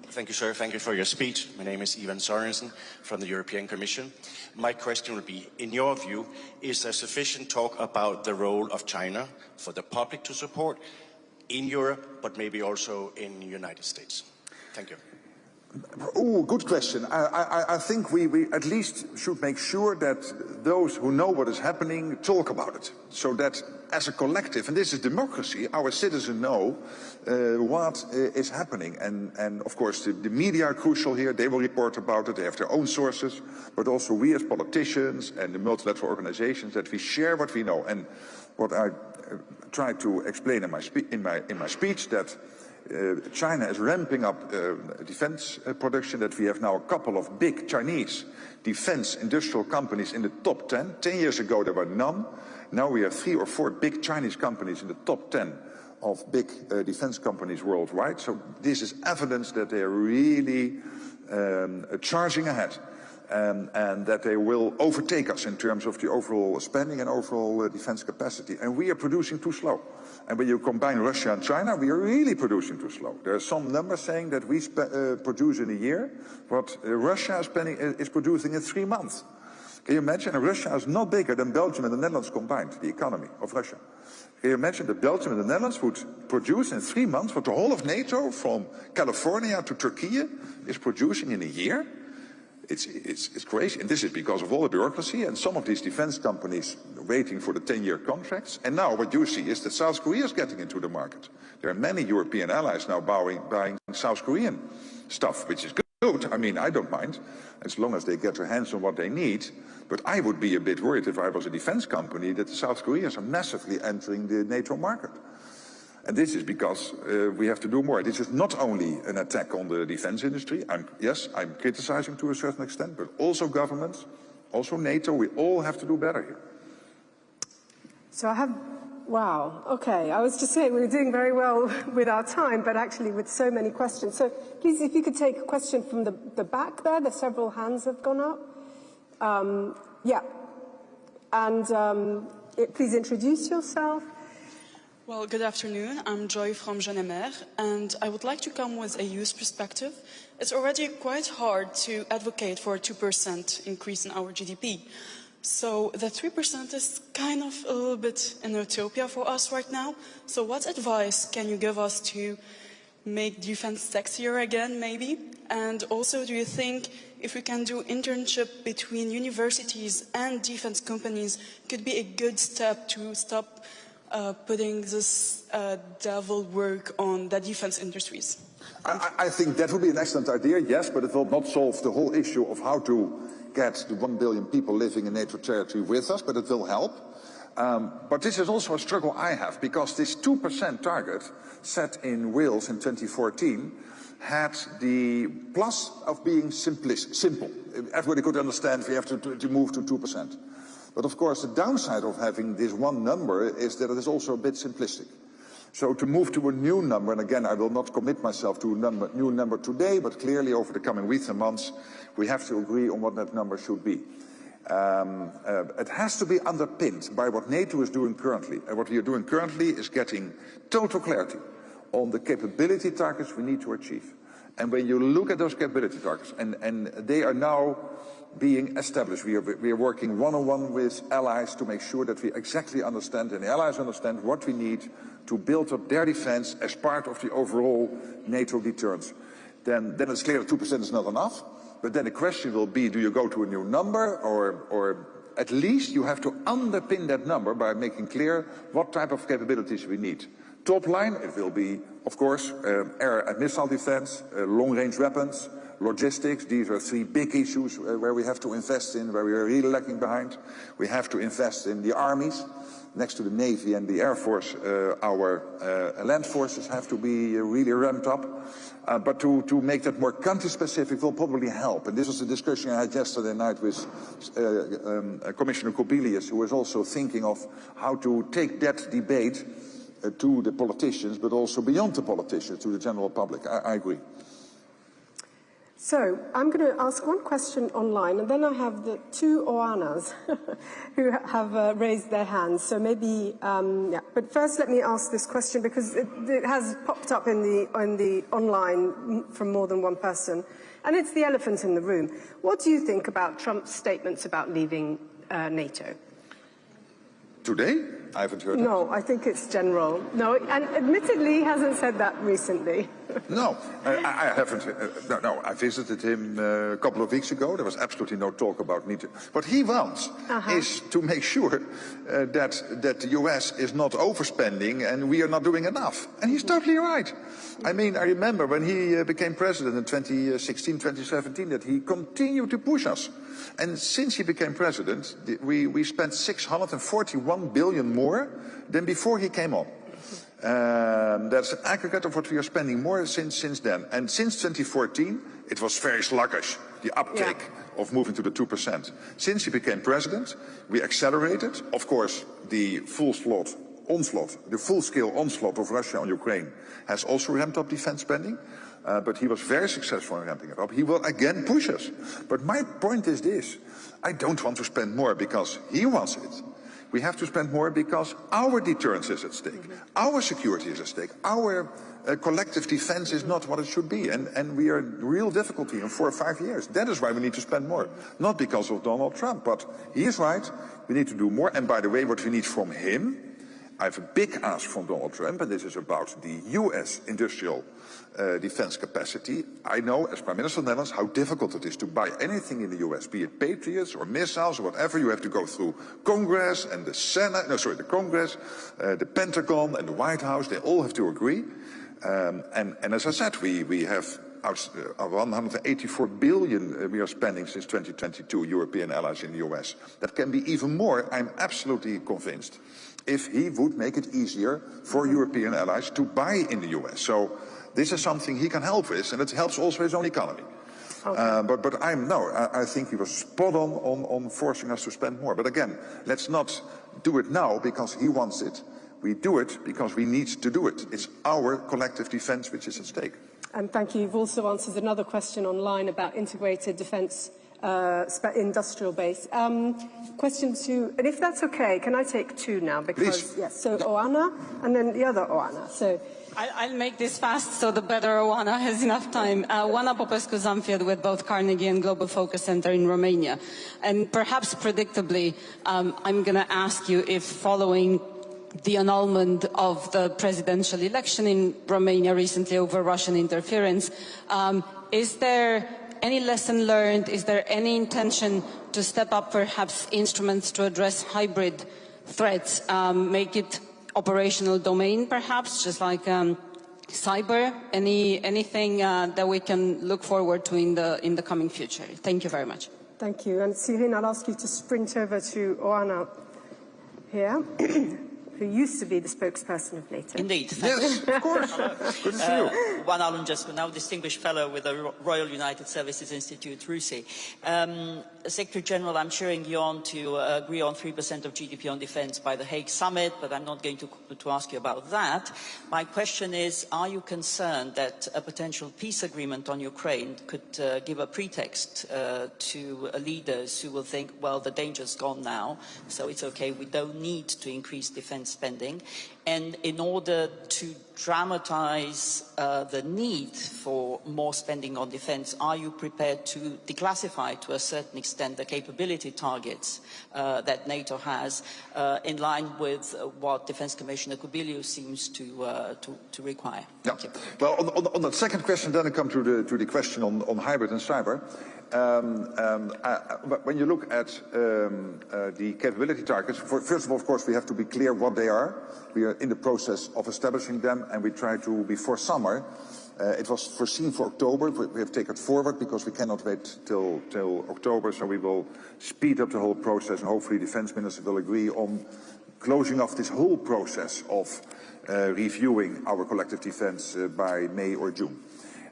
[SPEAKER 5] Thank you, sir. Thank you for your speech. My name is Ivan Sorensen from the European Commission. My question would be, in your view, is there sufficient talk about the role of China for the public to support in Europe, but maybe also in the United States? Thank you.
[SPEAKER 2] Oh, good question. I think we at least should make sure that those who know what is happening talk about it, so that as a collective, and this is democracy, our citizens know what is happening. And of course the media are crucial here. They will report about it. They have their own sources, but also we as politicians and the multilateral organizations, that we share what we know. And what I tried to explain in my speech, that China is ramping up defense production, that we have now a couple of big Chinese defense industrial companies in the top 10. 10 years ago there were none. Now we have 3 or 4 big Chinese companies in the top 10 of big defense companies worldwide. So this is evidence that they are really charging ahead. And that they will overtake us in terms of the overall spending and overall defense capacity. And we are producing too slow. And when you combine Russia and China, we are really producing too slow. There are some numbers saying that we produce in a year what Russia is producing in 3 months. Can you imagine? And Russia is not bigger than Belgium and the Netherlands combined, the economy of Russia. Can you imagine that Belgium and the Netherlands would produce in 3 months what the whole of NATO, from California to Turkey, is producing in a year? It's crazy, and this is because of all the bureaucracy and some of these defense companies waiting for the 10-year contracts. And now what you see is that South Korea is getting into the market. There are many European allies now buying South Korean stuff, which is good. I mean, I don't mind, as long as they get their hands on what they need. But I would be a bit worried if I was a defense company that the South Koreans are massively entering the NATO market. And this is because we have to do more. This is not only an attack on the defense industry. Yes, I'm criticizing to a certain extent, but also governments, also NATO, we all have to do better here.
[SPEAKER 1] So wow, okay. I was just saying we were doing very well with our time, but actually with so many questions. So please, if you could take a question from the back there, several hands have gone up. Yeah. And please introduce yourself.
[SPEAKER 6] Well, good afternoon. I'm Joy from Jeannemer, and I would like to come with a youth perspective. It's already quite hard to advocate for a 2% increase in our GDP. So the 3% is kind of a little bit an utopia for us right now. So what advice can you give us to make defense sexier again, maybe? And also, do you think if we can do internship between universities and defense companies could be a good step to stop putting this devil work on the defense industries?
[SPEAKER 7] I think that would be an excellent idea, yes, but it will not solve the whole issue of how to get the 1 billion people living in NATO territory with us, but it will help. But this is also a struggle I have, because this 2% target set in Wales in 2014 had the plus of being simple. Everybody could understand we have to move to 2%. But of course, the downside of having this one number is that it is also a bit simplistic. So to move to a new number, and again, I will not commit myself to a new number today, but clearly over the coming weeks and months, we have to agree on what that number should be. It has to be underpinned by what NATO is doing currently. And what we are doing currently is getting total clarity on the capability targets we need to achieve. And when you look at those capability targets, and they are now being established, we are working one-on-one with allies to make sure that we exactly understand, and the allies understand what we need to build up their defense as part of the overall NATO deterrence. Then it's clear that 2% is not enough. But then the question will be, do you go to a new number, or at least you have to underpin that number by making clear what type of capabilities we need. Top line, it will be, of course, air and missile defense, long-range weapons, logistics. These are three big issues where we have to invest in, where we are really lagging behind. We have to invest in the armies. Next to the Navy and the Air Force, our land forces have to be really ramped up. But to make that more country-specific will probably help. And this was a discussion I had yesterday night with Commissioner Kopelius, who was also thinking of how to take that debate to the politicians, but also beyond the politicians, to the general public. I agree.
[SPEAKER 1] So I'm going to ask one question online, and then I have the two Oanas who have raised their hands. So maybe, yeah. But first, let me ask this question because it has popped up in the online from more than one person, and it's the elephant in the room. What do you think about Trump's statements about leaving NATO?
[SPEAKER 7] Today? I haven't heard
[SPEAKER 1] No, I think it's general. No, and admittedly, he hasn't said that recently.
[SPEAKER 7] No, I haven't. No, I visited him a couple of weeks ago. There was absolutely no talk about NATO. What he wants is to make sure that the US is not overspending and we are not doing enough. And he's totally right. I mean, I remember when he became president in 2016, 2017, that he continued to push us. And since he became president, we spent 641 billion more than before he came on. That's an aggregate of what we are spending more since then. And since 2014, it was very sluggish, the uptake of moving to the 2%. Since he became president, we accelerated. Of course, the full-scale onslaught of Russia on Ukraine has also ramped up defense spending. But he was very successful in ramping it up. He will again push us. But my point is this. I don't want to spend more because he wants it. We have to spend more because our deterrence is at stake. Our security is at stake. Our collective defense is not what it should be. And we are in real difficulty in 4 or 5 years. That is why we need to spend more. Not because of Donald Trump. But he is right. We need to do more. And by the way, what we need from him, I have a big ask from Donald Trump, and this is about the US industrial defense capacity. I know, as Prime Minister of the Netherlands, how difficult it is to buy anything in the US, be it Patriots or missiles or whatever. You have to go through Congress and the Senate, the Congress, the Pentagon and the White House. They all have to agree. And as I said, we have 184 billion we are spending since 2022, European allies in the US. That can be even more, I'm absolutely convinced, if he would make it easier for European allies to buy in the US. So this is something he can help with, and it helps also his own economy. Okay. But I think he was spot on forcing us to spend more. But again, let's not do it now because he wants it. We do it because we need to do it. It's our collective defense which is at stake.
[SPEAKER 1] And thank you. You've also answered another question online about integrated defence industrial base. Question two, and if that's okay, can I take two now? Because,
[SPEAKER 2] please.
[SPEAKER 1] yes, so Oana, and then the other Oana. So.
[SPEAKER 8] I'll make this fast so the better Oana has enough time. Oana Popescu-Zamfield with both Carnegie and Global Focus Center in Romania. And perhaps predictably, I'm going to ask you if following the annulment of the presidential election in Romania recently over Russian interference, is there any lesson learned? Is there any intention to step up perhaps instruments to address hybrid threats, make it operational domain perhaps, just like cyber? Anything that we can look forward to in the coming future? Thank you very much.
[SPEAKER 1] Thank you. And Cyril, I'll ask you to sprint over to Oana here, who used to be the spokesperson of NATO.
[SPEAKER 9] Indeed.
[SPEAKER 2] Yes, of course. Good to see you.
[SPEAKER 9] Juan Alungescu, now Distinguished Fellow with the Royal United Services Institute, Rutte. Secretary General, I'm cheering you on to agree on 3% of GDP on defence by the Hague Summit, but I'm not going to ask you about that. My question is, are you concerned that a potential peace agreement on Ukraine could give a pretext to leaders who will think, well, the danger's gone now, so it's okay, we don't need to increase defence spending? And in order to dramatize the need for more spending on defence, are you prepared to declassify to a certain extent the capability targets that NATO has in line with what Defence Commissioner Kubilius seems to require?
[SPEAKER 7] Yeah. Well, on that second question, then I come to the question on hybrid and cyber. When you look at the capability targets, first of all, of course, we have to be clear what they are. We are in the process of establishing them, and we try to, before summer, it was foreseen for October. We have taken it forward because we cannot wait till October, so we will speed up the whole process, and hopefully defense ministers will agree on closing off this whole process of reviewing our collective defense by May or June.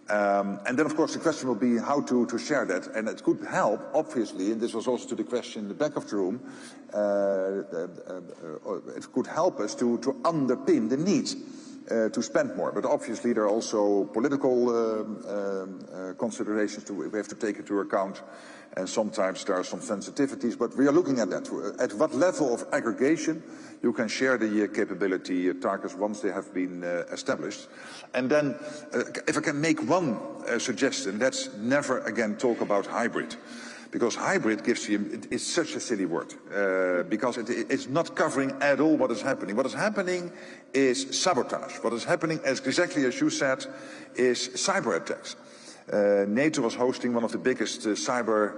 [SPEAKER 7] And then, of course, the question will be how to share that. And it could help, obviously, and this was also to the question in the back of the room, it could help us to underpin the need to spend more. But obviously there are also political considerations we have to take into account. And sometimes there are some sensitivities, but we are looking at that. At what level of aggregation you can share the capability targets once they have been established. And then, if I can make one suggestion, let's never again talk about hybrid. Because hybrid is such a silly word, because it's not covering at all what is happening. What is happening is sabotage. What is happening, exactly as you said, is cyber attacks. NATO was hosting one of the biggest cyber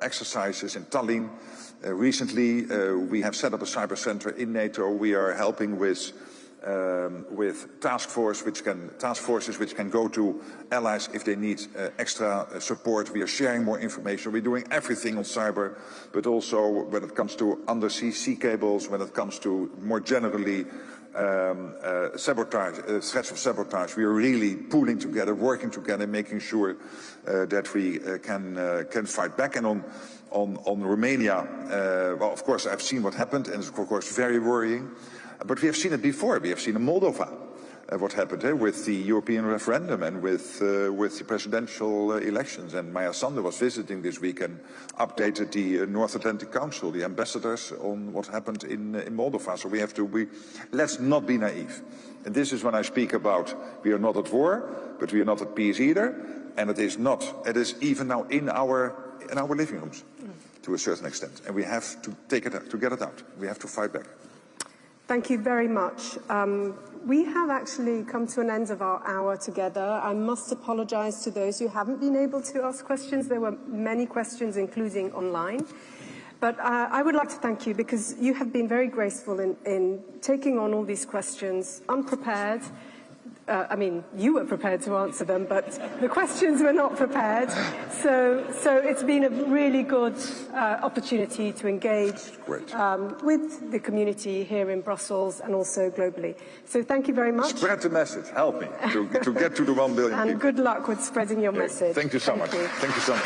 [SPEAKER 7] exercises in Tallinn. Recently, we have set up a cyber center in NATO. We are helping with task forces which can go to allies if they need extra support. We are sharing more information. We're doing everything on cyber, but also when it comes to undersea sea cables, when it comes to more generally sabotage, threats of sabotage. We are really pooling together, working together, making sure that we can fight back. And on Romania, well, of course, I've seen what happened, and it's of course very worrying. But we have seen it before. We have seen in Moldova what happened with the European referendum and with the presidential elections. And Maya Sandu was visiting this week and updated the North Atlantic Council, the ambassadors, on what happened in Moldova. So we have to let's not be naive. And this is when I speak about we are not at war, but we are not at peace either. And it is not. It is even now in our living rooms to a certain extent. And we have to take it to get it out. We have to fight back.
[SPEAKER 1] Thank you very much. We have actually come to an end of our hour together. I must apologise to those who haven't been able to ask questions. There were many questions, including online. But I would like to thank you because you have been very graceful in taking on all these questions, unprepared. I mean, you were prepared to answer them, but the questions were not prepared. So it's been a really good opportunity to engage with the community here in Brussels and also globally. So thank you very much.
[SPEAKER 7] Spread the message. Help me to get to the 1 billion
[SPEAKER 1] and
[SPEAKER 7] people.
[SPEAKER 1] good luck with spreading your message.
[SPEAKER 7] Thank you so much. Thank you so much.